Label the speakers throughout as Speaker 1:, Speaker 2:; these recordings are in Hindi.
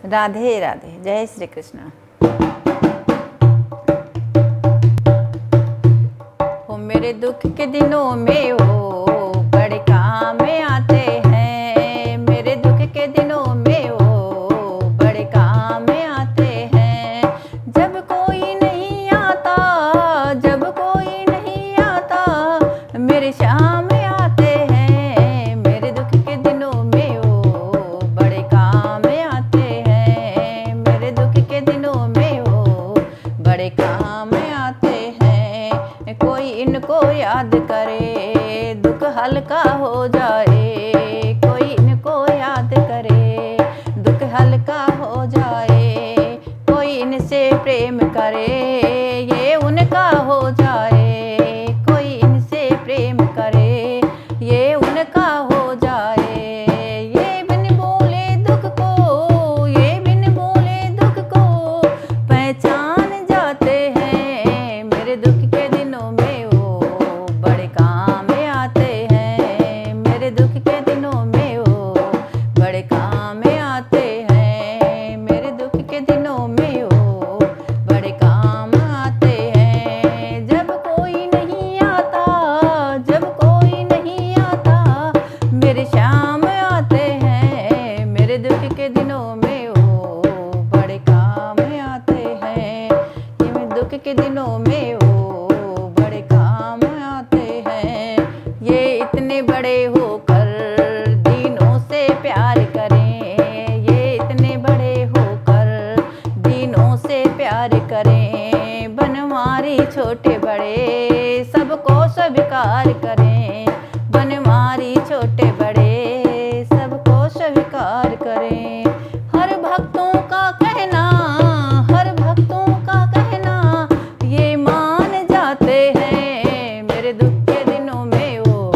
Speaker 1: राधे राधे। जय श्री कृष्ण। हो मेरे दुख के दिनों में वो बड़े काम आते हैं, मेरे दुख के दिनों में वो बड़े काम आते हैं। जब कोई नहीं आता, जब कोई नहीं आता, मेरे श्याम आते हैं, मेरे दुख के दिनों में वो बड़े काम आते हैं, मेरे दुख के दिनों में वो बड़े काम आते हैं। कोई इनको याद करे दुख हल्का हो जाए, कोई इनको याद करे दुख हल्का हो जाए, कोई इनसे प्रेम करे ये उनका हो जाए, कोई इनसे प्रेम करे ये उनका हो जाए। ये बिन बोले दुख को, ये बिन बोले दुख को पहचान जाते हैं, मेरे दुख के दिनों में वो बड़े काम आते हैं, मेरे दुख के दिनों में वो बड़े काम आते हैं, मेरे दुख के दिनों में वो बड़े काम आते हैं। जब कोई नहीं आता, जब कोई नहीं आता, मेरे श्याम आते हैं, मेरे दुख के दिनों में वो बड़े काम आते हैं, ये मेरे दुख के दिनों में वो बड़े काम आते हैं। ये इतने बड़े होकर दीनों से प्यार करें, ये इतने बड़े होकर दीनों से प्यार करें, बनवारी छोटे बड़े सबको स्वीकार करें, बनवारी छोटे बड़े सबको स्वीकार करें। हर भक्तों का कहना, हर भक्तों का कहना ये मान जाते हैं, मेरे दुख के दिनों में वो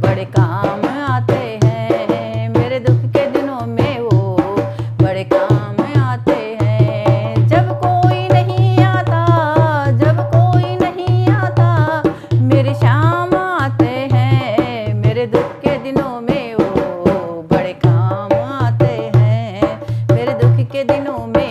Speaker 1: बड़े काम आते हैं, मेरे दुख के दिनों में वो बड़े काम आते हैं। जब कोई नहीं आता, जब कोई नहीं आता, मेरे श्याम आते हैं, मेरे दुख के दिनों में वो बड़े काम आते हैं, मेरे दुख के दिनों में